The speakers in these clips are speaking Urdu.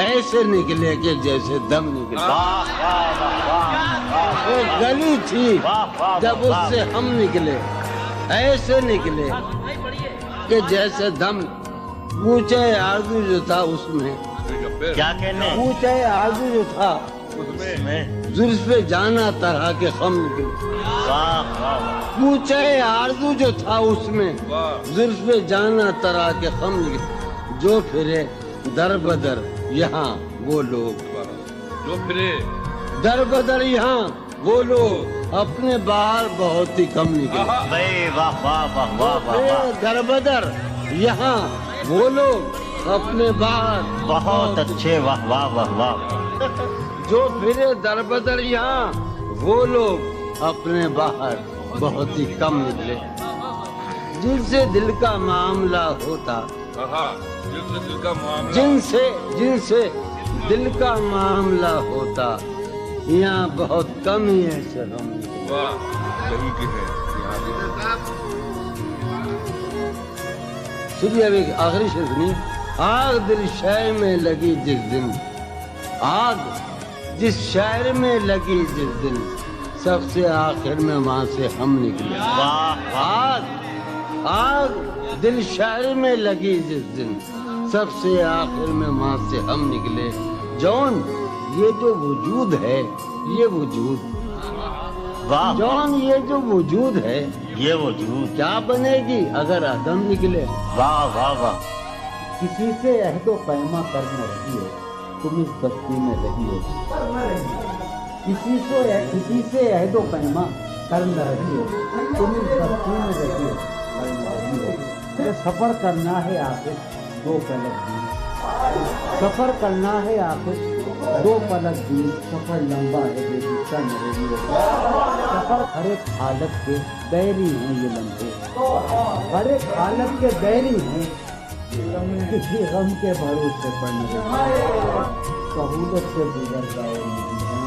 ایسے نکلے کہ جیسے دم نکلے. واہ واہ واہ واہ وہ گلی تھی واہ واہ جب اس سے ہم نکلے ایسے نکلے کہ جیسے دم. پوچھے آرزو جو تھا اس میں, کیا کہنے پوچھے آرزو جو تھا اس میں زلف پہ جانا طرح کے خم نکلے. واہ واہ واہ پوچھے آرزو جو تھا اس میں زلف پہ جانا طرح کے خم نکلے. جو پھرے در بدر یہاں وہ لوگ, جو پھرے در بدر یہاں وہ لوگ اپنے باہر بہت ہی کم نکلے. بھائی واہ واہ واہ واہ واہ واہ در بدر یہاں وہ لوگ اپنے باہر بہت اچھے واہ واہ واہ واہ. جو پھرے در بدر یہاں وہ لوگ اپنے باہر بہت ہی کم نکلے. جن سے دل کا معاملہ ہوتا, دل کا معاملہ, جن سے دل کا معاملہ ہوتا, یہاں بہت کم ہی ایسے ہم نکلے. واہ یہی کہ ہے یہاں سنیے اب ایک آخری شعر سنیے. آگ دل شہر میں لگی جس دن, آگ جس شہر میں لگی جس دن, سب سے آخر میں وہاں سے ہم نکلے. واہ آگ دل شہر میں لگی جس دن, سب سے آخر میں وہاں سے ہم نکلے. جون یہ جو وجود ہے, یہ وجود واہ جون یہ جو وجود ہے یہ وجود کیا بنے گی اگر عدم نکلے. واہ واہ واہ. کسی سے عہد و پیما کر نہ رہی ہو تم اس بستی میں رہی ہو. کسی سے عہد و پیما کر نہ رہی ہو تم اس بستی میں رہی ہو. یہ سفر کرنا ہے آخر دو پلک دور, سفر کرنا ہے آخر دو پلک دور. سفر لمبا ہے بے دشتا نہ رہی ہو. سفر ہر ایک حالت کے بیری ہیں یہ لمحے, ہر ایک حالت کے بیری ہیں, کسی غم کے بھروسے پر نہ رہی. سہولت سے گزر جاؤ میری جان,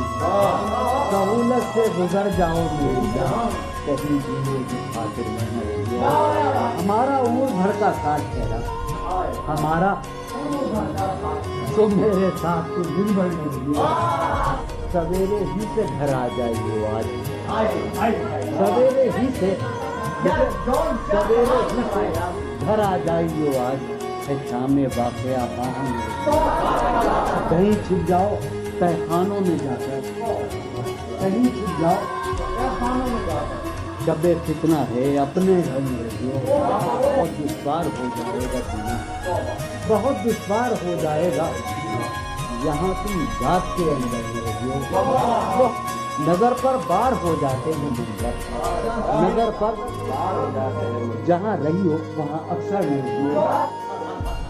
سہولت سے گزر جاؤ میری جان, کہیں جینے کی خاطر میں نہ رہی. ہمارا عمر بھر کا ساتھ ٹھہرا, ہمارا تو میرے ساتھ تو دن بھر نہیں دیا. سویرے ہی سے گھر آ جائیے آج, سویرے ہی سے گھر آ جائیے آج. شام واقعہ باہم کہیں چھپ جاؤ تہخانوں میں جا کر, کہیں چھپ جاؤ تہخانوں میں جا کر. شب فتنہ ہے اپنے گھر میں رہیو, بہت دشوار ہو جائے گا تمہیں, بہت دشوار ہو جائے گا یہاں تم ذات کے اندر میں رہیو. نظر پر بار ہو جاتے ہیں منظر, نظر پر بار ہو جاتے ہیں, جہاں رہی ہو وہاں اکثر نہیں ہو.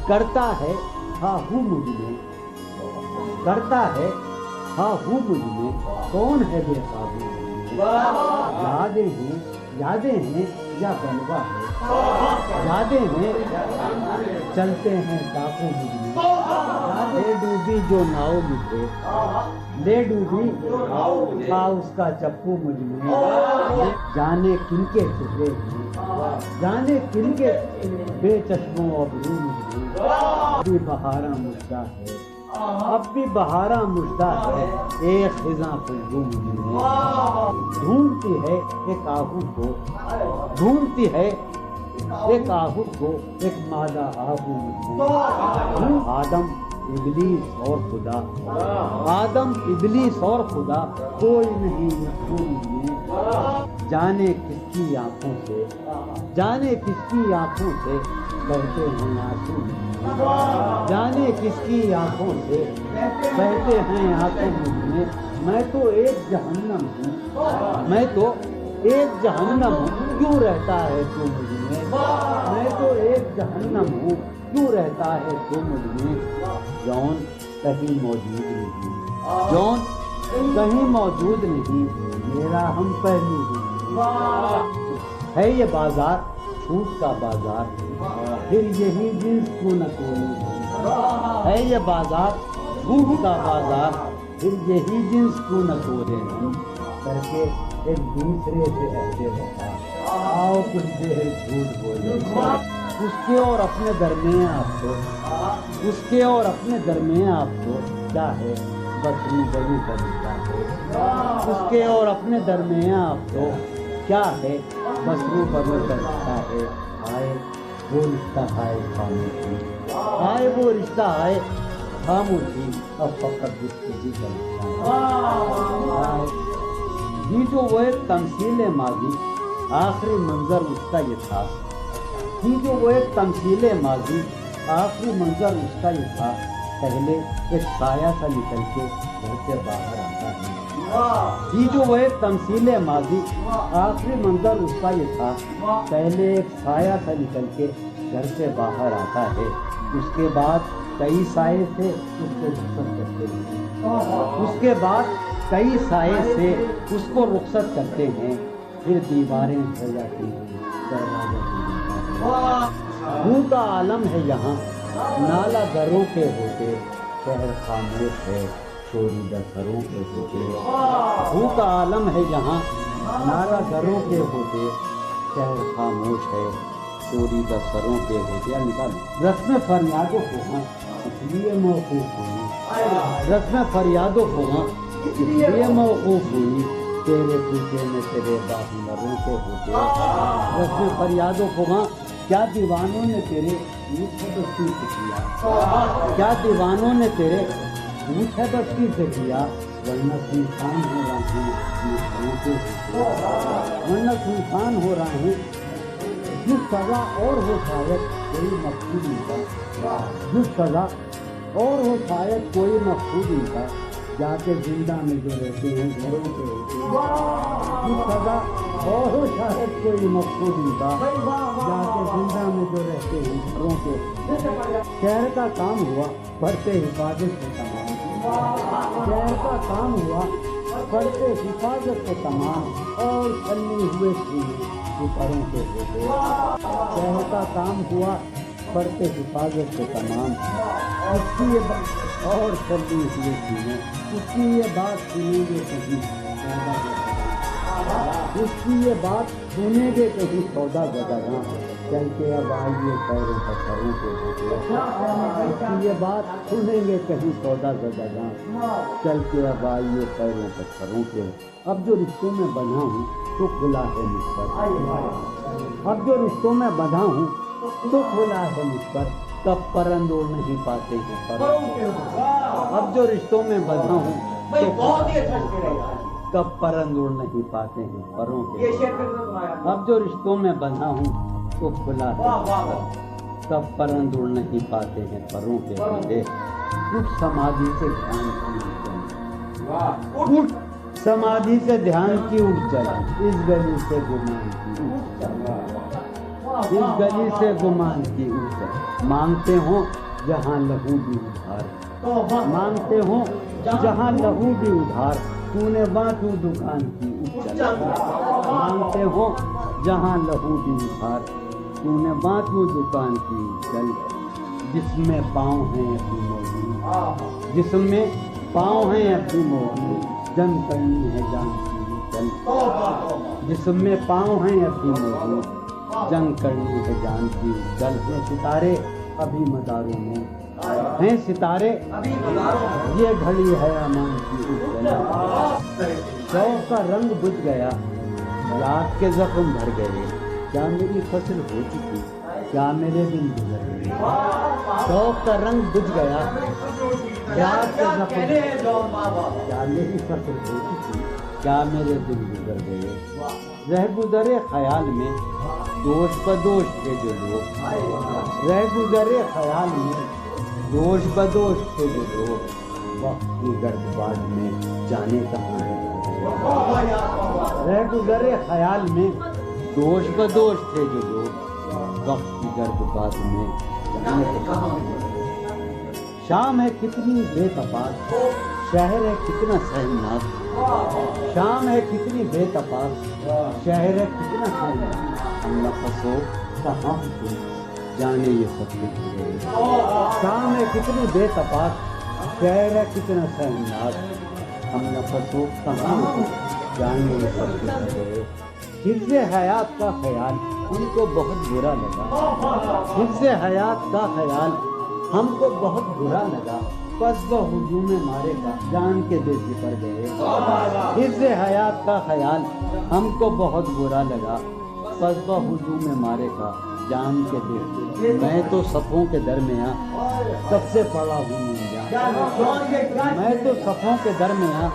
کرتا ہے ہاں ہوں مجھ میں, کرتا ہے ہاں ہوں مجھ میں, کون ہے بے قابو. یادیں ہیں یا بنوا ہے, یادیں ہیں چلتے ہیں ڈاکو مجھ میں. لے ڈوبی جو ناؤ مجھے, لے ڈوبی تھا اس کا چپو مجھ میں. جانے کن کے چہرے ہیں, جانے کن کے بے چشموں ابرو مجھ میں. ابھی بہارا مجدہ ہے, اب بھی بہارا مجدہ ہے, ایک خزاں خوشبو مجھ میں. ڈھونڈتی ہے ایک آہو کو, ڈھونڈتی ہے ایک آہو کو, ایک مادہ آہو مجھ میں. آدم ابلیس اور خدا, آدم ابلیس اور خدا, کوئی نہیں مجھ میں. جانے کس کی آنکھوں سے, جانے کس کی آنکھوں سے بہتے ہیں آنسو, جانے کس کی آنکھوں سے بہتے ہیں آنسو مجھ میں. میں تو ایک جہنم ہوں, میں تو ایک جہنم ہوں, کیوں رہتا ہے تو مجھ میں. میں تو ایک جہنم ہوں, کیوں رہتا ہے تو مجھ میں. جون کہیں موجود نہیں, جون کہیں موجود نہیں, میرا ہم پہلو ہے. یہ بازار چھوٹ کا بازار, پھر یہی جنس کو نہ کوئی ہے. یہ بازار چھوٹ کا بازار, پھر یہی جنس کو نہ کوئی کر کے ایک دوسرے سے کہتے رہا. آؤ کچھ دیر جھوٹ بولے, اس کے اور اپنے درمیان افسوس, اس کے اور اپنے درمیان آپ کو کیا ہے بس روبرو کا رشتہ ہے، اس کے اور اپنے درمیان آپ کو کیا ہے بس روبرو کا رشتہ ہے، آئے وہ رشتہ آئے خاموشی، آئے وہ رشتہ آئے خاموشی، اب فقط گفتگو کا رشتہ ہے۔ یہ جو وہ ایک تمثیل ماضی آخری منظر اس کا یہ تھا، یہ جو وہ ایک تمثیل ماضی آخری منظر اس کا یہ تھا، پہلے ایک سایہ سا نکل کے گھر سے باہر آتا ہے، یہ جو وہ ایک تمثیل ماضی آخری منظر اس کا یہ تھا، پہلے ایک سایہ سا نکل کے گھر سے باہر آتا ہے، اس کے بعد کئی سائے سے اس کو رخصت کرتے ہیں، اس کے بعد کئی سائے سے اس کو رخصت کرتے ہیں، پھر دیواریں ہو جاتی ہیں، دروازے کا عالم ہے یہاں، نالا گھروں کے ہوتے، شہر خاموش ہے، شوریدہ سروں کے ہوتے، بھو کا عالم ہے یہاں، نالا گھروں کے ہوتے، شہر خاموش ہے، شوریدہ سروں کے ہوتے۔ رسم فریادوں کو اس لیے موقوف ہوئی، رسم فریادوں کو اس لیے موقوف ہوئی، تیرے پیچھے میں تیرے باہنروں کے ہوتے، رسم فریادوں کو کیا دیوانوں نے تیرے پوچھ بستی سے کیا، کیا دیوانوں نے تیرے پوچھ بستی سے کیا، ورنہ سنسان ہو رہے ہیں، ورنہ سنسان ہو رہے ہیں، جو سزا اور ہو شاید کوئی مقصود نہیں تھا، جو سزا اور ہو شاید کوئی مقصود نہیں تھا، جا کے زندہ میں جو رہتے ہیں گھروں کے ہوتے ہیں، جو سزا اور ہو شاید کوئی مقصود نہیں تھا، جا کے زندہ میں جو رہتے ہیں گھروں کے۔ شہر کا کام ہوا پڑھتے حفاظت سے تمام، شہر کا کام ہوا پڑھتے حفاظت سے تمام، اور چھلنی ہوئے تھے گھروں کے ہوتے، شہر کا کام ہوا پڑھتے حفاظت سے تمام، اس کی اور چھلنی ہوئے تھی، اس کی یہ بات سنیں گے کہیں، اس کی یہ بات سنیں گے کہیں سودا زدہ، چل کے اب آئیے پیروں پتھروں کے ہوتے، اس کی یہ بات سنیں گے کہیں سودا زدہ، چل کے اب آئیے پیروں پتھروں کے۔ اب جو رشتوں میں بندھا ہوں تو کھلا ہے مجھ پر، اب جو رشتوں میں بندھا ہوں تو کھلا ہے مجھ پر، کب پرند اڑ نہیں پاتے ہیں پروں کے، اب جو رشتوں میں بندھا ہوں کب پرند اڑ نہیں پاتے ہیں پروں کے، اب جو رشتوں میں بندھا ہوں تو کھلا ہے، کب پرند اڑ نہیں پاتے ہیں پروں کے ہوتے۔ کچھ سمادھی سے دھیان کی اٹھ، سمادھی سے دھیان کی اٹھ چلا، اس گلی سے گمان کی اٹھ چلا، اس گلی سے گمان کی اٹھ چلا، مانگتے ہوں جہاں لہو بھی ادھار، مانگتے ہوں جہاں لہو بھی ادھار، تو نے بانٹو دکان کی اٹھ چلا، مانگتے ہوں جہاں لہو بھی ادھار، تو نے بانٹو دکان کی چل، جس میں پاؤں ہیں اپنی موجود، جس میں پاؤں ہیں اپنی موجود، جنگ کرنی ہے جان کی چل، جس میں پاؤں ہیں اپنی موجود، جنگ کرنی ہے جان کی چل۔ ہیں ستارے ابھی مداروں میں، ہیں ستارے یہ گھڑی ہے امان کی اجل، شوق کا رنگ بجھ گیا، یاد کے زخم بھر گئے، کیا میری فصل ہو چکی، کیا میرے دن گزر گئے، شوق کا رنگ بجھ گیا، یاد کے زخم، کیا میری فصل ہو چکی، کیا میرے دن گزر گئے، رہ گزرے خیال میں دوش بدوش تھے جو لوگ، رہ گزرے خیال میں دوش بدوش تھے جو لوگ، وقت کی گرد باد میں جانے کہاں ہے، رہ گزرے خیال میں دوش بدوش تھے جو لوگ، وقت کی گرد باد میں جانے کہاں ہے۔ شام ہے کتنی بے تفاق، شہر ہے کتنا سہمناک، شام ہے کتنی بے تفاق، شہر ہے کتنا سہمناک، ہم نفس ہو کہاں تم جانے یہ سب کچھ گئے، شام ہے کتنی بے تفاق، شہر ہے کتنا سہمناک، ہم نفس ہو کہاں تم جانے یہ سب کچھ گئے۔ حفظ حیات کا خیال ان کو بہت برا لگا، حفظ حیات کا خیال ہم کو بہت برا لگا بس وہ ہجوم مارے گا جان کے بے فکر گئے حفظ حیات کا خیال ہم کو بہت برا لگا بس وہ ہجوم مارے گا جان کے بے فکر میں تو صفوں کے درمیان کب سے پڑا ہوں نیل جان میں تو صفوں کے درمیان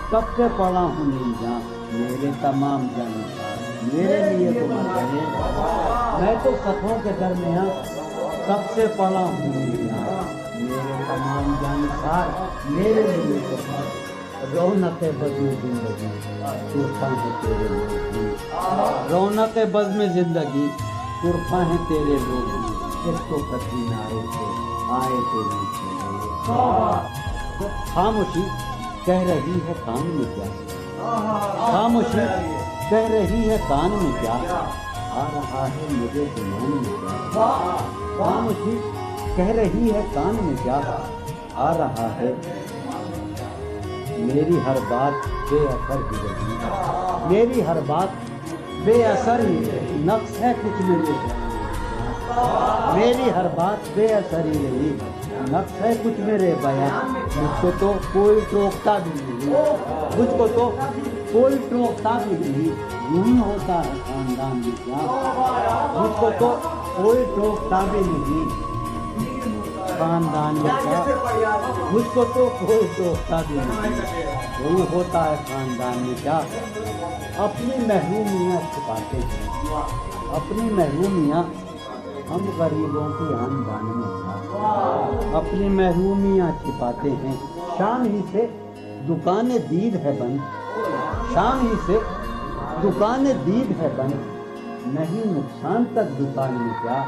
کب سے پڑا ہوں نیل جان میرے تمام جانکار میرے لیے تم کہیں میں تو صفوں کے درمیان کب سے پڑا ہوں نیل جان میرے تمام جانکار میرے لیے تم رونق بزم زندگی طوفان ہے تیرے لوگ رونق بزم زندگی طوفان ہے تیرے لوگ اس کو کٹی نارے سے آئے تیرے خاموشی کہہ رہی ہے کان میں کیا خاموشی کہہ رہی ہے کان میں کیا آ رہا ہے مجھے گمان میں کیا خاموشی کہہ رہی ہے کان میں کیا آ رہا ہے میری ہر بات بے اثر ہی رہی میری ہر بات بے اثر ہی نقص ہے کچھ میرے میری ہر بات بے اثر ہی رہی نقص ہے کچھ میرے بیان مجھ کو تو کوئی ٹوکتا بھی نہیں مجھ کو تو کوئی ٹوکتا بھی نہیں یوں ہی ہوتا ہے خاندان میں کیا مجھ کو تو کوئی ٹوکتا بھی نہیں خاندان میں کیا مجھ کو تو کوئی ٹوکتا بھی نہیں یوں ہوتا ہے خاندان میں کیا اپنی محرومیاں چھپاتے ہیں اپنی محرومیاں ہم غریبوں کی خاندان میں کیا اپنی محرومیاں چھپاتے ہیں شام ہی سے دکانیں دید ہے بند شام ہی سے دکانیں دید ہے بند نہیں نقصان تک دکان میں کیا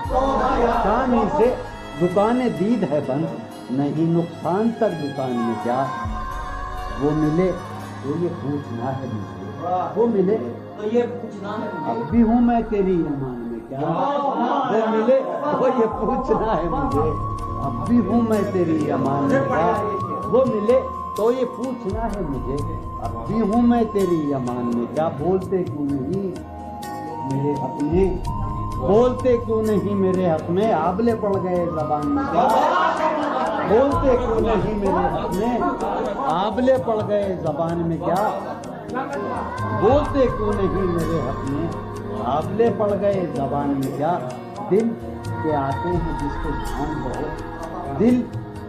شام ہی سے دکانیں دید ہے بند نہیں نقصان تک دکان میں کیا وہ ملے تو یہ پوچھنا ہے مجھے وہ ملے تو یہ پوچھنا ہے اب بھی ہوں میں تیری ایمان میں کیا وہ ملے تو یہ پوچھنا ہے مجھے اب بھی ہوں میں تیری ایمان میں کیا وہ ملے تو یہ پوچھنا ہے مجھے اب بھی ہوں میں تیری ایمان میں کیا بولتے کیوں نہیں میرے اپنے بولتے کیوں نہیں میرے حق میں آبلے پڑ گئے زبان میں کیا بولتے کیوں نہیں میرے حق میں آبلے پڑ گئے زبان میں کیا بولتے کیوں نہیں میرے حق میں آبلے پڑ گئے زبان میں کیا دل کے آتے ہیں جس کو دھیان بہت دل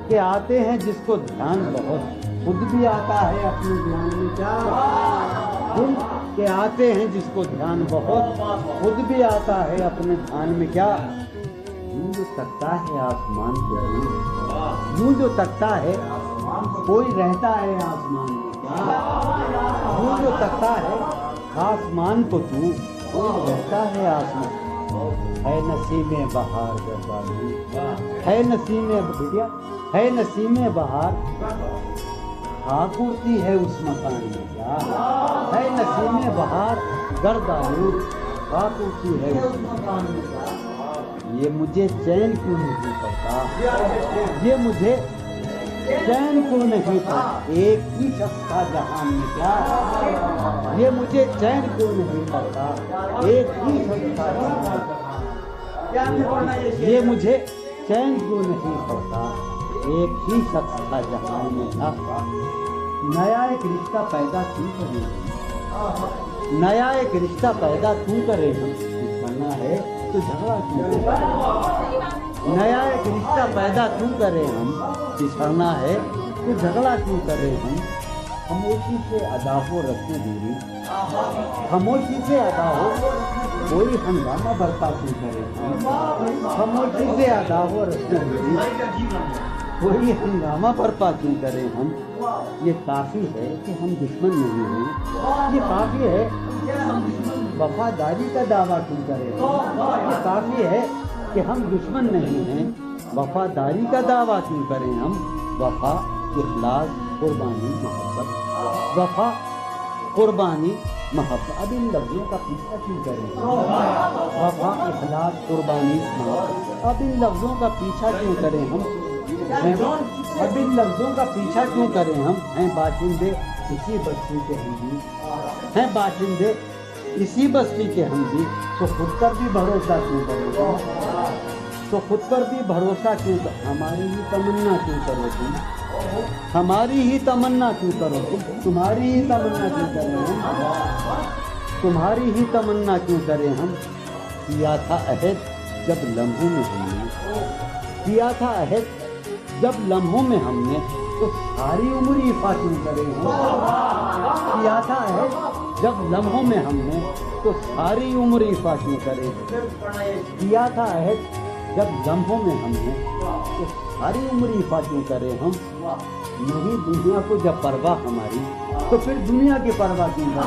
کے آتے ہیں جس کو دھیان بہت خود بھی آتا ہے اپنے دھیان میں کیا دل کے آتے ہیں جس کو دھیان بہت خود بھی آتا ہے اپنے دھیان میں کیا یوں جو تکتا ہے آسمان کو یوں جو تکتا ہے کوئی رہتا ہے آسمان میں کیا یوں جو تکتا ہے آسمان کو تو کوئی رہتا ہے آسمان ہے نسیم بہار ہے نسیم بھٹیا ہے نسیم بہار خاک اڑتی ہے اس مکان میں کیا ہے نسیم بہار گرد آلود خاک اڑتی ہے اس مکان میں کیا یہ مجھے چین کیوں نہیں پڑتا یہ مجھے چین کیوں نہیں پڑتا ایک ہی شخص کا جہان میں کیا یہ مجھے چین کیوں نہیں پڑتا ایک ہی شخص کا جہان یہ مجھے چین کیوں نہیں پڑتا ایک ہی شخص کا جہان میں تھا نیا ایک رشتہ پیدا کیوں کرے نیا ایک رشتہ پیدا کیوں کرے ہم کرنا ہے تو جھگڑا کیوں نیا ایک رشتہ پیدا کیوں کرے ہم بچھڑنا ہے تو جھگڑا کیوں کرے ہم خاموشی سے ادا ہو رکھنے دوری خاموشی سے ادا ہو کوئی ہنگامہ برپا کیوں کرے ہم خاموشی سے ادا ہو رکھنے دوری کوئی ہنگامہ برپا کیوں کرے ہم یہ کافی ہے کہ ہم دشمن نہیں ہیں یہ کافی ہے وفاداری کا دعویٰ کیوں کرے ہم یہ کافی ہے کہ ہم دشمن نہیں ہیں وفاداری کا دعویٰ کیوں کریں ہم وفا اخلاص قربانی محبت وفا قربانی محبت اب ان لفظوں کا پیچھا کیوں کریں وفا اخلاص قربانی محبت اب ان لفظوں کا پیچھا کیوں کریں ہم اب ان لفظوں کا پیچھا کیوں کریں ہم ہیں باشندے اسی بستی کے ہم بھی ہیں باشندے اسی بستی کے ہم بھی تو خود پر بھی بھروسہ کیوں کریں تو خود پر بھی بھروسہ کیوں کر ہماری ہی تمنا کیوں کرو تم ہماری ہی تمنا کیوں کرو تم تمہاری ہی تمنا کیوں کریں ہم تمہاری ہی تمنا کیوں کریں ہم کیا تھا عہد جب لمحوں میں ہم نے کیا تھا عہد جب لمحوں میں ہم نے تو ساری عمر ایفا کیوں کریں ہم کیا تھا عہد جب لمحوں میں ہم نے تو ساری عمر ایفا کیوں کریں کیا تھا عہد جب لمحوں میں ہم نے تو ساری عمر ایفا کیوں کریں ہم نہیں دنیا کو جب پرواہ ہماری تو پھر دنیا کی پرواہ کیوں کریں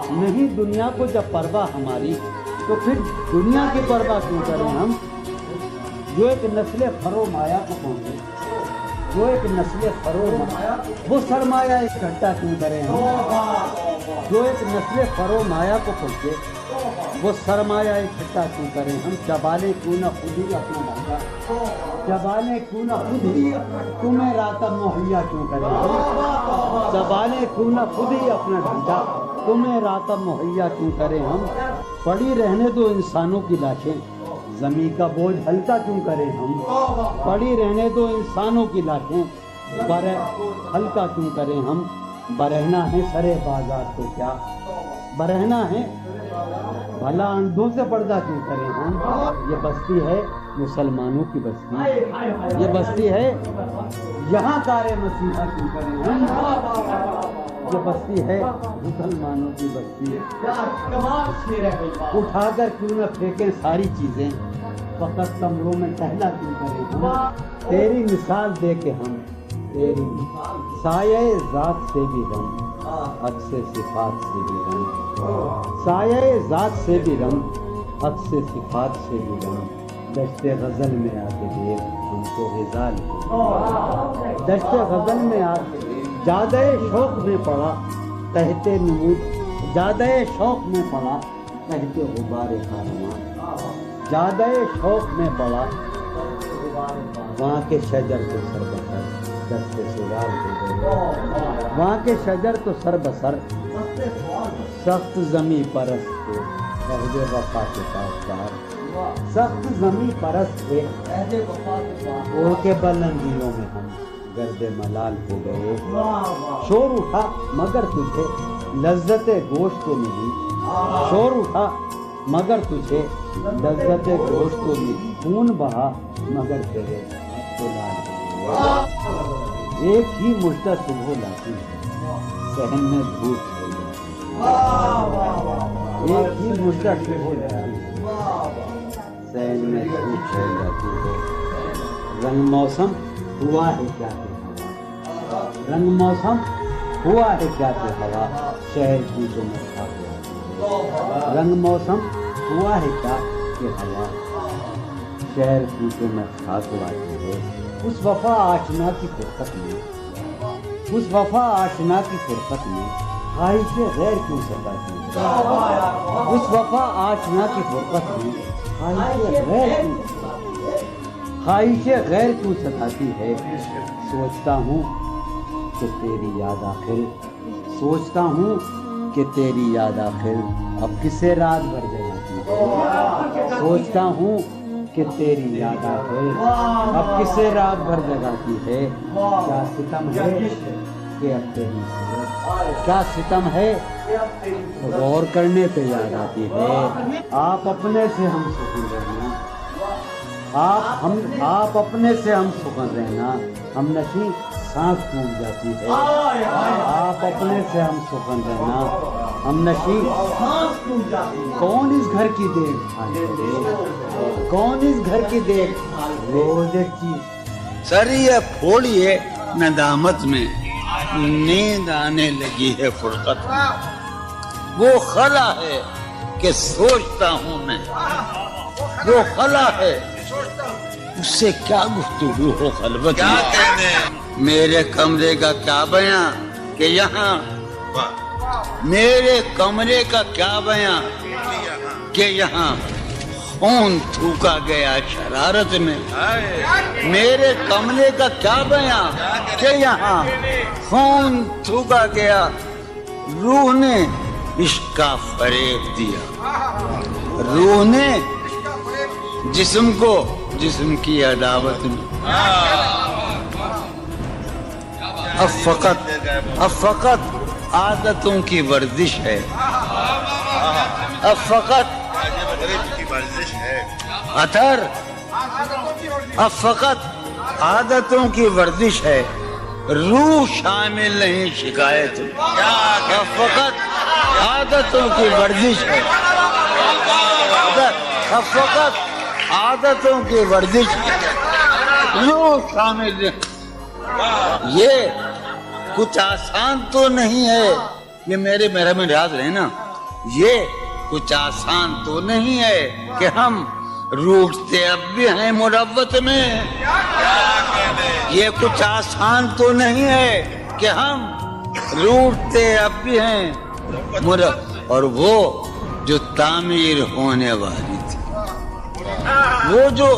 ہم نہیں دنیا کو جب پرواہ ہماری تو پھر دنیا کی پرواہ کیوں کریں ہم جو ایک نسل فرو مایا کو پہنچے جو ایک نسل فرو مایا وہ سرمایہ اکٹھا کیوں کریں ہم جو ایک نسل فرو مایا کو پہنچے وہ سرمایہ اکٹھا کیوں کریں ہم چبالے کیوں نہ خود ہی اپنا ڈھانچہ چبالے کیوں نہ خود ہی تمہیں راتب مہیا کیوں کریں ہم چبالے کیوں نہ خود ہی اپنا ڈھانچہ تمہیں راتب مہیا کیوں کریں ہم پڑی رہنے دو انسانوں کی لاشیں زمین کا بوجھ ہلکا کیوں کریں ہم پڑی رہنے دو انسانوں کی لاشیں ہلکا کیوں کریں ہم برہنا ہے سرے بازار تو کیا برہنا ہے بھلا اندھوں سے پردہ کیوں کریں ہم یہ بستی ہے مسلمانوں کی بستی یہ بستی ہے یہاں کارے مسیحا کیوں کریں ہم یہ بستی ہے مسلمانوں کی بستی اٹھا کر کیوں نہ پھینکیں ساری چیزیں فقط کمروں میں ٹہلا کیوں کریں ہم تیری مثال دے کے ہم تیری سایہ ذات سے بھی رنگ عکس صفات سے بھی رنگ سایہ ذات سے بھی رنگ عکس صفات سے بھی رنگ دشت غزل میں آ کے دیکھ ہم کو غزال دشت غزل میں آ کے جادہ شوق میں پڑا کہتے نمود جادہ شوق میں پڑا کہتے غبار کارواں جادہ شوق میں پڑا وہاں کے شجر تو سر بسر دست سوال ہو گئے وہاں کے شجر تو سر بسر سخت زمیں پرست تھے عہد وفا کے پاسدار سخت زمیں پرست تھے اوڑھ کے بلندیوں میں ہم گرد ملال ہو گئے شور اٹھا مگر تجھے لذت گوشت کو نہیں شور اٹھا مگر تجھے لذت گوشت کو نہیں خون بہا مگر تیرے تو لال ایک ہی مشتہ صبح لاتی ہے صحن میں دھوپ ہو جاتی ایک ہی مشتہ صبح لاتی ہے صحن میں دھوپ ہو جاتی ہے رنگ موسم ہوا ہے کیا کہ ہوا رنگ موسم ہوا ہے کیا کہ ہوا شہر کی جو میں کھاتی ہے رنگ موسم ہوا ہے کیا کہ ہوا شہر کی جو میں کھاتی ہے اس وفا آشنا کی فرقت میں اس وفا آشنا کی فرقت میں خواہش غیر کیوں ستاتی ہے اس وفا آشنا کی فرقت میں خواہش غیر کیوں ستاتی ہے سوچتا ہوں کہ تیری یاد آخر سوچتا ہوں کہ تیری یاد آخر اب کسے رات بھر جگاتی ہے سوچتا ہوں کہ تیری یاد آخر اب کسے رات بھر جگاتی ہے کیا ستم ہے کہ اب تیری صورت کیا ستم ہے غور کرنے پہ یاد آتی ہے آپ اپنے سے ہم سکون رہنا آپ اپنے سے ہم سکون رہنا ہم نشیں سانس ٹوٹ جاتی ہے آپ اپنے سے ہم سکون رہنا ہم نشیں سانس ٹوٹ جاتی ہے کون اس گھر کی دیکھ بھال کرے کون اس گھر کی دیکھ روز ایک چیز سر یہ پھوڑیے ندامت میں نیند آنے لگی ہے فرقت میں وہ خلا ہے کہ سوچتا ہوں میں وہ خلا ہے اس سے کیا گفتگو ہو خلوت میں میرے کمرے کا کیا بیاں کہ یہاں میرے کمرے کا کیا بیاں کہ یہاں خون تھوکا گیا شرارت میں میرے کمرے کا کیا بیاں کہ یہاں خون تھوکا گیا روح نے عشق کا فریب دیا روح نے جسم کو جسم کی عداوت میں. اب فقط عادتوں کی ورزش ہے. اب فقط اثر. اب فقط عادتوں کی ورزش ہے, روح شامل نہیں شکایت. اب فقط عادتوں کی ورزش ہے. اب فقط عادتوں کی ورزش ہے, روح شامل نہیں. یہ کچھ آسان تو نہیں ہے. یہ میرا میں یاد رہے نا, یہ کچھ آسان تو نہیں ہے کہ ہم روٹتے اب بھی ہیں مروت میں. یہ کچھ آسان تو نہیں ہے کہ ہم روٹتے اب بھی ہیں مروت. اور وہ جو تعمیر ہونے والی تھی, وہ جو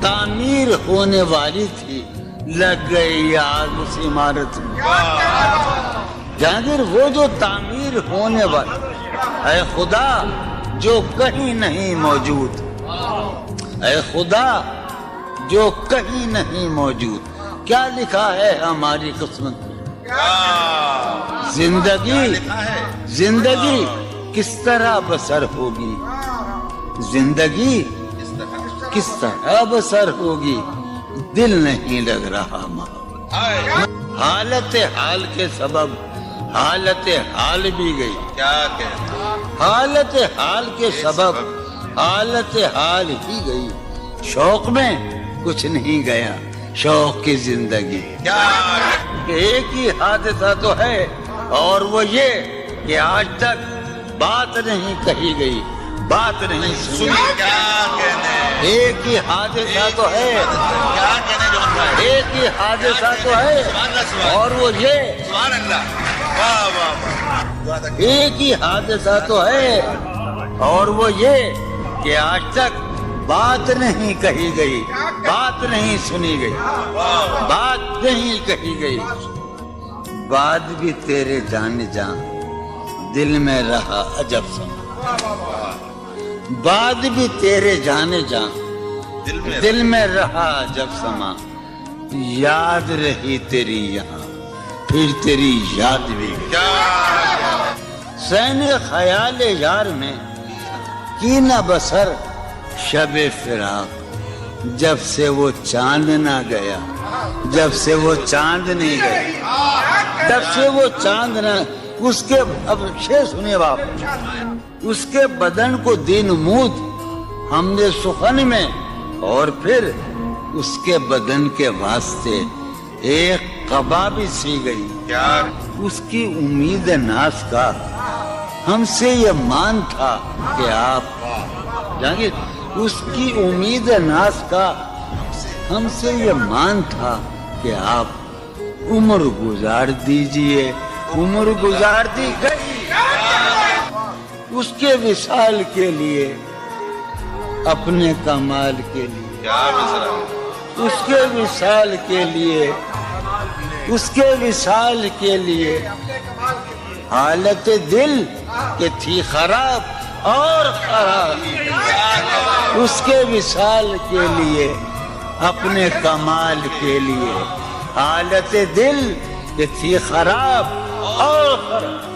تعمیر ہونے والی تھی, لگ گئی آگ اس عمارت میں. جہانگیر وہ جو تعمیر ہونے والی, اے خدا جو کہیں نہیں موجود, اے خدا جو کہیں نہیں موجود, کیا لکھا ہے ہماری قسمت میں؟ زندگی کس طرح بسر ہوگی, زندگی کس طرح بسر ہوگی, دل نہیں لگ رہا محبت. حالت حال کے سبب حالت حال بھی گئی. حالت حال کے سبب حالت حال ہی گئی. شوق میں کچھ نہیں گیا, شوق کی زندگی. ایک ہی حادثہ تو ہے, اور وہ یہ کہ آج تک بات نہیں کہی گئی, بات نہیں سنی. ایک ہی حادثہ تو ہے, ایک ہی حادثہ تو ہے, اور وہ یہ ایک ہی حادثہ تو ہے, اور وہ یہ کہ آج تک بات نہیں کہی گئی, بات نہیں سنی گئی, بات نہیں کہی گئی. بات بھی تیرے جان جان دل میں رہا عجب سما. بات بھی تیرے جانے جان دل میں رہا عجب سما. یاد رہی تیری یہاں پھر تیری یاد بھی. سین خیال یار میں کی نہ بسر شب فراق, جب سے وہ چاند نہ گیا, جب سے وہ چاند نہیں گیا, جب سے وہ چاند نہ. اس کے اب شعر سنیے باپ, اس کے بدن کو دی نمود ہم نے سخن میں, اور پھر اس کے بدن کے واسطے ایک قبا بھی سی گئی. اس کی امید ناز کا ہم سے یہ مان تھا کہ آپ جانگے, اس کی امید ناز کا ہم سے یہ مان تھا کہ آپ عمر گزار دیجئے. عمر گزار دی گئی اس کے وصال کے لیے, اپنے کمال کے لیے, اس کے وصال کے لیے, اس کے وصال کے لیے. حالت دل کہ تھی خراب اور خراب, اس کے وصال کے لیے, اپنے کمال کے لیے. حالت دل کہ تھی خراب اور خراب.